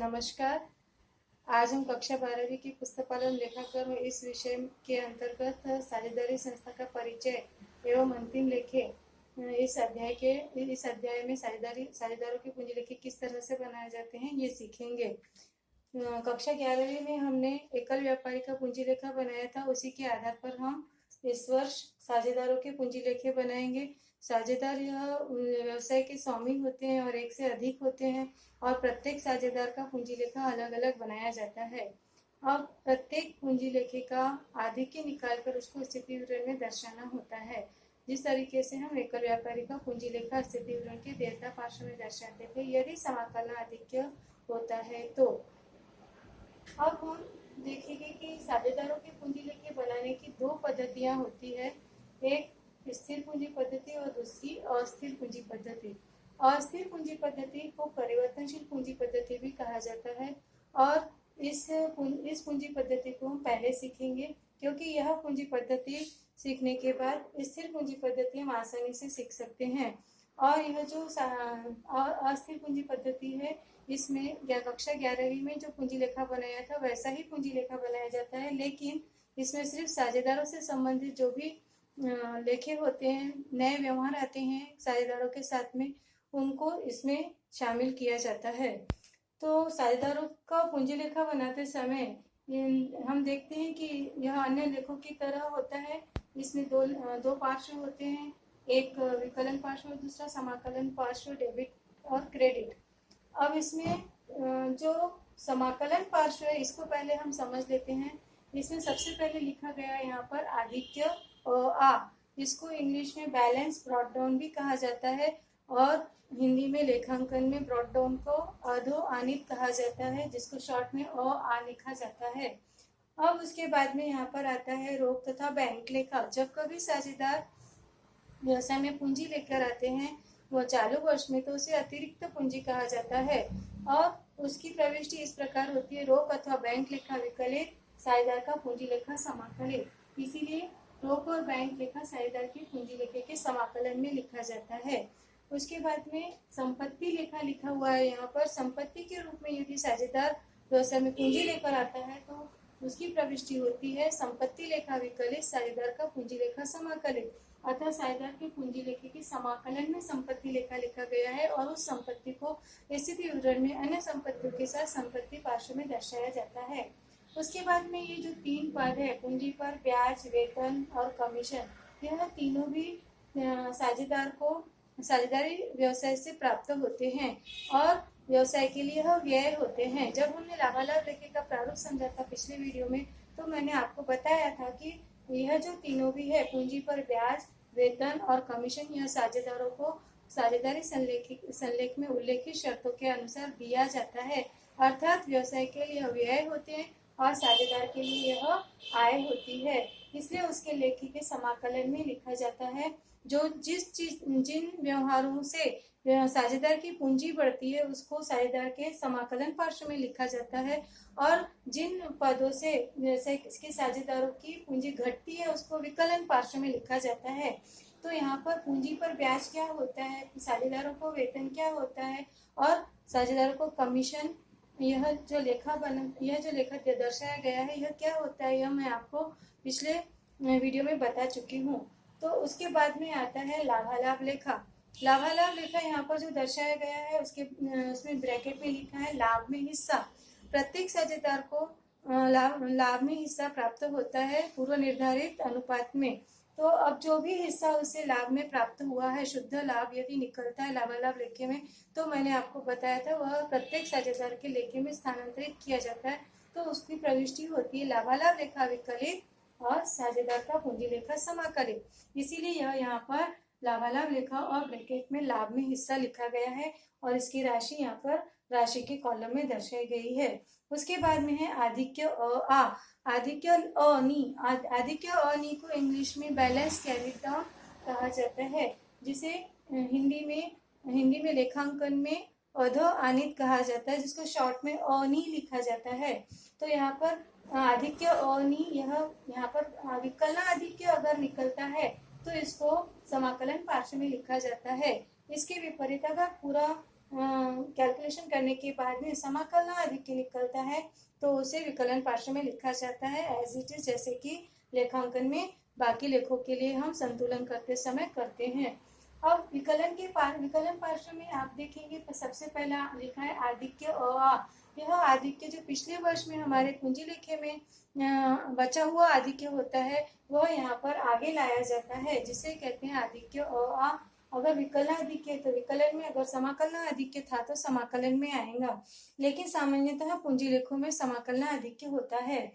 नमस्कार। आज हम कक्षा 12वीं की पुस्तकालय लेखाकार इस विषय के अंतर्गत साझेदारी संस्था का परिचय एवं अंतिम लेखे इस अध्याय में साझेदारों की पूंजी लेखे किस तरह से बनाए जाते हैं ये सीखेंगे। कक्षा 11वीं में हमने एकल व्यापारी का पूंजी लेखा बनाया था। उसी के आधार पर हम इस वर्ष साझेदारों के पूंजी लेखे बनाएंगे। साझेदार यह व्यवसाय के स्वामी होते हैं और एक से अधिक होते हैं और प्रत्येक साझेदार का पूंजी लेखा अलग अलग बनाया जाता है। अब प्रत्येक पूंजी लेखे का आधिक्य निकालकर उसको स्थिति विवरण में दर्शाना होता है। जिस तरीके से हम एकल व्यापारी का पूंजी लेखा स्थिति विवरण के देयता पार्श्व में दर्शाते थे, यदि समाकलन आधिक्य होता है तो। अब हम देखेंगे कि साझेदारों के पूंजी लेखे बनाने की दो पद्धतियां होती है, एक स्थिर पूंजी पद्धति और दूसरी अस्थिर पूंजी पद्धति। अस्थिर पूंजी पद्धति को परिवर्तनशील पूंजी पद्धति भी कहा जाता है और इस पूंजी पद्धति को हम पहले सीखेंगे, क्योंकि यह पूंजी पद्धति सीखने के बाद स्थिर पूंजी पद्धति हम आसानी से सीख सकते हैं। और यह जो अस्थिर पूंजी पद्धति है, इसमें कक्षा 11वीं में जो पूंजी लेखा बनाया था वैसा ही पूंजी लेखा बनाया जाता है, लेकिन इसमें सिर्फ साझेदारों से संबंधित जो भी लेखे होते हैं, नए व्यवहार आते हैं साझेदारों के साथ में, उनको इसमें शामिल किया जाता है। तो साझेदारों का पूंजी लेखा बनाते समय हम देखते हैं कि यह अन्य लेखों की तरह होता है। इसमें दो पार्श्व होते हैं, एक विकलन पार्श्व और दूसरा समाकलन पार्श्व, डेबिट और क्रेडिट। अब इसमें जो समाकलन पार्श्व है इसको पहले हम समझ लेते हैं। इसमें सबसे पहले लिखा गया है यहाँ पर आधिक्य आ, इसको इंग्लिश में बैलेंस ब्रॉट डाउन भी कहा जाता है और हिंदी में लेखांकन में ब्रॉट डाउन को अधो आनित कहा जाता है, जिसको शॉर्ट में आ लिखा जाता है। अब उसके बाद में यहाँ पर आता है रोक तथा बैंक लेखा। जब कभी साझेदार व्यवसाय में पूंजी लेकर आते हैं वो चालू वर्ष में, तो उसे अतिरिक्त पूंजी कहा जाता है और उसकी प्रविष्टि इस प्रकार होती है, रोक अथवा बैंक लेखा विकलित, साझेदार का पूंजी लेखा समाकलित। इसीलिए रोक और बैंक लेखा साझेदार की पूंजी लेखे के समाकलन में लिखा जाता है। उसके बाद में संपत्ति लेखा लिखा हुआ है यहाँ पर। संपत्ति के रूप में यदि साझेदार व्यवसाय में पूंजी लेकर आता है तो उसकी प्रविष्टि होती है संपत्ति लेखा विकलित, साझेदार का पूंजी लेखा समाकलित। अतः साझेदार के पूंजी लेखे के समाकलन में संपत्ति लेखा लिखा गया है और उस संपत्ति को स्थिति विवरण में अन्य संपत्तियों के साथ संपत्ति पार्श्व में दर्शाया जाता है। उसके बाद में ये जो तीन पद है, पूंजी पर ब्याज, वेतन और कमीशन, यह तीनों भी साझेदार को साझेदारी व्यवसाय से प्राप्त होते हैं और व्यवसाय के लिए यह व्यय होते हैं। जब हमने लाभालाभ लेखे का प्रारूप समझा था पिछले वीडियो में, तो मैंने आपको बताया था कि यह जो तीनों भी है, पूंजी पर ब्याज, वेतन और कमीशन, यह साझेदारों को साझेदारी संलेख में उल्लेखित शर्तों के अनुसार दिया जाता है। अर्थात व्यवसाय के लिए यह व्यय होते हैं और साझेदार के लिए यह आय होती है। इसलिए उसके लेखे के समाकलन में लिखा जाता है। जो जिन व्यवहारों से साझेदार की पूंजी बढ़ती है उसको साझेदार के समाकलन पार्श्व में लिखा जाता है और जिन पदों से इसके साझेदारों की पूंजी घटती है उसको विकलन पार्श्व में लिखा जाता है। तो यहाँ पर पूंजी पर ब्याज क्या होता है, साझेदारों को वेतन क्या होता है और साझेदारों को कमीशन, यह जो लेखा दर्शाया गया है यह क्या होता है, यह मैं आपको पिछले वीडियो में बता चुकी हूँ। तो उसके बाद में आता है लाभालाभ लेखा। लाभालाभ लेखा यहाँ पर जो दर्शाया गया है उसमें ब्रैकेट में लिखा है लाभ में हिस्सा। प्रत्येक साझेदार को लाभ में हिस्सा प्राप्त होता है पूर्व निर्धारित अनुपात में। तो अब जो भी हिस्सा उसे लाभ में प्राप्त हुआ है, शुद्ध लाभ यदि निकलता है लाभालाभ लेखे में, तो मैंने आपको बताया था वह प्रत्येक साझेदार के लेखे में स्थानांतरित किया जाता है। तो उसकी प्रविष्टि होती है लाभालाभ लेखा विकलित और साझेदार का पूंजी लेखा समाकलित। इसीलिए यह यहाँ पर लाभालाभ लेखा और ब्रैकेट में लाभ में हिस्सा लिखा गया है और इसकी राशि यहाँ पर राशि के कॉलम में दर्शाई गई है। उसके बाद में है आधिक्य आ। आधिक्य अनी को इंग्लिश में बैलेंस कैरिड डाउन कहा जाता है, जिसे हिंदी में लेखांकन में अधो आनित कहा जाता है, जिसको शॉर्ट में अनी लिखा जाता है। तो यहाँ पर आधिक्य अनी, यहाँ पर विकलन आधिक्य अगर निकलता है तो इसको समाकलन पार्श्व में लिखा जाता है। इसके विपरीत अगर पूरा कैलकुलेशन करने के बाद में समाकलन आधिक्य निकलता है तो उसे विकलन पार्श्व में लिखा जाता है एज इट इज, जैसे कि लेखांकन में बाकी लेखों के लिए हम संतुलन करते समय करते हैं। अब विकलन पार्श्व में आप देखेंगे तो सबसे पहला लिखा है आधिक्य अ। यह आधिक्य जो पिछले वर्ष में हमारे पूंजी लेखे में बचा हुआ आधिक्य होता है वह यहाँ पर आगे लाया जाता है, जिसे कहते हैं आधिक्य अ। अगर विकलन आधिक्य है तो विकलन में, अगर समाकलन आधिक्य था तो समाकलन में आएगा, लेकिन सामान्यतः पूंजी लेखों में समाकलन आधिक्य होता है।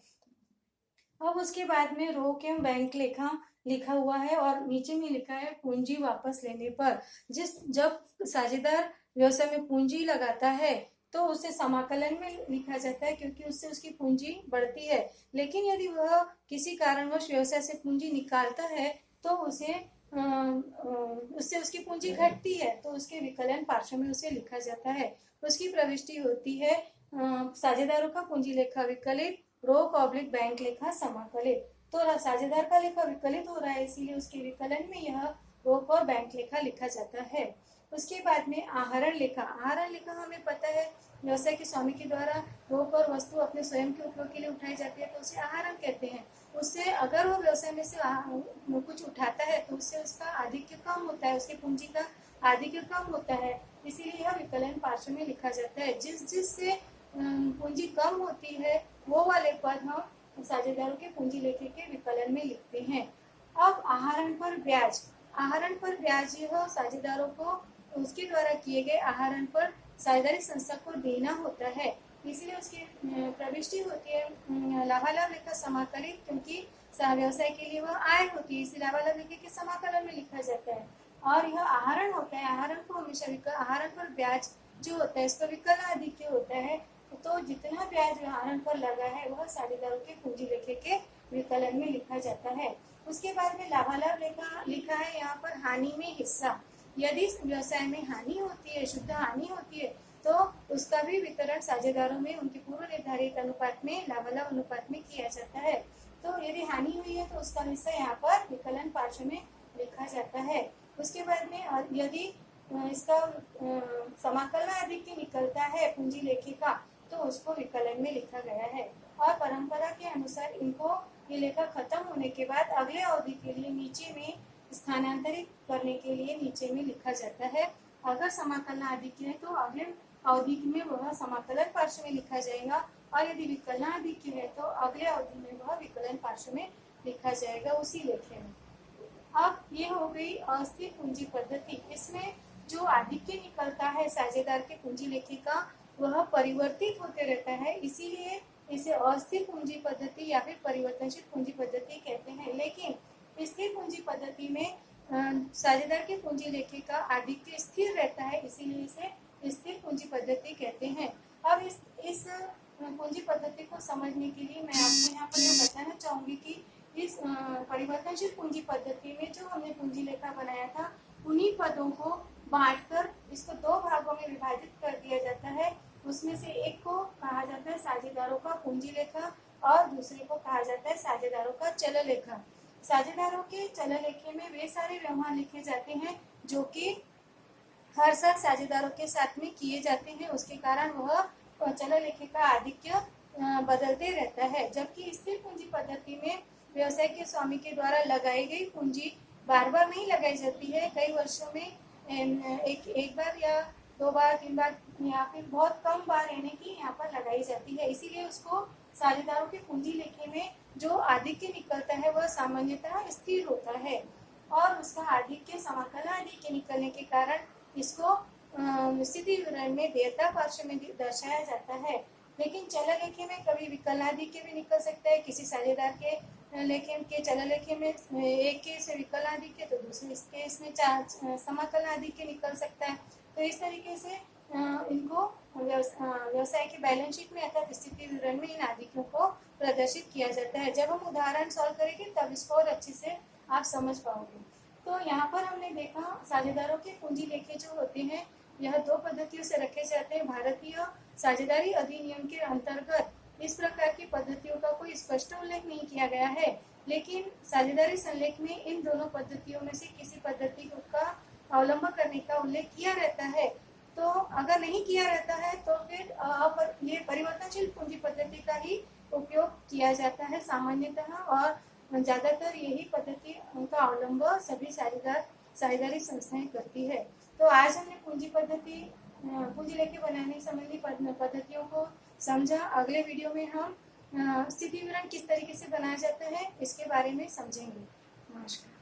अब उसके बाद में रोक एवं बैंक लेखा लिखा हुआ है और नीचे में लिखा है पूंजी वापस लेने पर। जब साझेदार व्यवसाय में पूंजी लगाता है तो उसे समाकलन में लिखा जाता है, क्योंकि उससे उसकी पूंजी बढ़ती है। लेकिन यदि वह किसी कारणवश व्यवसाय से पूंजी निकालता है तो उससे उसकी पूंजी घटती है, तो उसके विकलन पार्श्व में उसे लिखा जाता है। उसकी प्रविष्टि होती है साझेदारों का पूंजी लेखा विकलित, रोक ऑब्लिक बैंक लेखा समाकलित। तो साझेदार का लेखा विकलित हो रहा है, इसीलिए उसके विकलन में यह रोक और बैंक लेखा लिखा जाता है। उसके बाद में आहरण लेखा। आहरण लेखा हमें पता है व्यवसाय के स्वामी के द्वारा रोक और वस्तु अपने स्वयं के उपयोग के लिए उठाई जाती है तो उसे आहरण कहते हैं। उससे अगर वो व्यवसाय में से कुछ उठाता है तो उससे उसका आधिक्य कम होता है, उसकी पूंजी का आधिक्य कम होता है, इसीलिए यह विकलन पार्श्व में लिखा जाता है। जिससे पूंजी कम होती है वो वाले पद हम साझेदारों के पूंजी लेखे के विकलन में लिखते हैं। अब आहरण पर ब्याज। आहरण पर ब्याज यह साझेदारों को उसके द्वारा किए गए आहरण पर साझेदारी संस्था को देना होता है, इसलिए उसकी प्रविष्टि होती है लाभालाभ लेखा समाकलित, क्योंकि व्यवसाय के लिए वह आय होती है, इसी लाभालाभ लेखे के समाकलन में लिखा जाता है। और यह आहरण होता है, आहरण को हमेशा आहरण पर ब्याज जो होता है इसका विकलन आधिक्य होता है, तो जितना ब्याज आहरण पर लगा है वह साझेदारों के पूंजी लेखे के विकलन में लिखा जाता है। उसके बाद में लाभालाभ लेखा लिखा है यहाँ पर हानि में हिस्सा। यदि व्यवसाय में हानि होती है, शुद्ध हानि होती है, तो उसका भी वितरण साझेदारों में उनके पूर्व निर्धारित अनुपात में, लाभालाभ अनुपात में किया जाता है। तो यदि हानि हुई है तो उसका हिस्सा यहाँ पर विकलन पार्श्व में लिखा जाता है। उसके बाद में यदि इसका समाकलन आधिक्य निकलता है पूंजी लेखे का तो उसको विकलन में लिखा गया है। और परंपरा के अनुसार इनको ये लेखा खत्म होने के बाद अगले अवधि के लिए नीचे में स्थानांतरित करने के लिए नीचे में लिखा जाता है। अगर समाकलन आधिक्य है तो अगले अवधि में वह समाकलन पार्श्व में लिखा जाएगा, और यदि विकलन आधिक्य है तो अगले अवधि में वह विकलन पार्श्व में लिखा जाएगा उसी लेखे में। अब ये हो गई अस्थिर पूंजी पद्धति। इसमें जो आधिक्य निकलता है साझेदार के पूंजी लेखे का वह परिवर्तित होते रहता है, इसीलिए इसे अस्थिर पूंजी पद्धति या फिर परिवर्तनशील पूंजी पद्धति कहते हैं। लेकिन स्थिर पूंजी पद्धति में साझेदार के पूंजी लेखे का आधिक्य स्थिर रहता है, इसीलिए इसे स्थिर पूंजी पद्धति कहते हैं। अब इस पूंजी पद्धति को समझने के लिए मैं आपको यहाँ पर यह बताना चाहूंगी कि इस परिवर्तनशील पूंजी पद्धति में जो हमने पूंजी लेखा बनाया था उन्हीं पदों को बांटकर इसको दो भागों में विभाजित कर दिया जाता है। उसमें से एक को कहा जाता है साझेदारों का पूंजी लेखा और दूसरे को कहा जाता है साझेदारों का चल लेखा। साझेदारों के चल लेखे में वे सारे व्यवहार लिखे जाते हैं जो कि हर साल साझेदारों के साथ में किए जाते हैं, उसके कारण वह चल लेखे का आधिक्य बदलते रहता है। जबकि स्थिर पूंजी पद्धति में व्यवसाय के स्वामी के द्वारा लगाई गई पूंजी बार बार नहीं लगाई जाती है, कई वर्षों में एक बार या दो बार, तीन बार या फिर बहुत कम बार यानी कि यहाँ पर लगाई जाती है। इसीलिए उसको साझेदारों के पूंजी लेखे में जो आधिक्य निकलता है वह सामान्यतः स्थिर होता है, और उसका आधिक्य समाकलन आधिक्य निकलने के कारण इसको स्थिति विवरण में देयता पार्श्व में दर्शाया जाता है। लेकिन चल लेखे में कभी विकलन आधिक्य भी निकल सकता है। किसी साझेदार के लेखे के चल लेखे में एक केस में विकलन आधिक्य तो दूसरे केस में समाकलन आधिक्य निकल सकता है। तो इस तरीके से इनको व्यवसाय के बैलेंस शीट में अर्थात स्थिति विवरण में इन आधिक्यों को प्रदर्शित किया जाता है। जब हम उदाहरण सॉल्व करेंगे तब इसको और अच्छे से आप समझ पाओगे। तो यहाँ पर हमने देखा साझेदारों के पूंजी लेखे जो होते हैं यह दो पद्धतियों से रखे जाते हैं। भारतीय साझेदारी अधिनियम के अंतर्गत इस प्रकार की पद्धतियों का कोई स्पष्ट उल्लेख नहीं किया गया है, लेकिन साझेदारी संलेख में इन दोनों पद्धतियों में से किसी पद्धति का अवलंबन करने का उल्लेख किया रहता है। तो अगर नहीं किया रहता है तो फिर ये परिवर्तनशील पूंजी पद्धति का ही उपयोग किया जाता है सामान्यतः, और ज्यादातर यही पद्धति उनका अवलंब सभी साझेदारी संस्थाएं करती है। तो आज हमने पूंजी लेखे बनाने संबंधी पद्धतियों को समझा। अगले वीडियो में हम स्थिति विवरण किस तरीके से बनाया जाता है इसके बारे में समझेंगे। नमस्कार।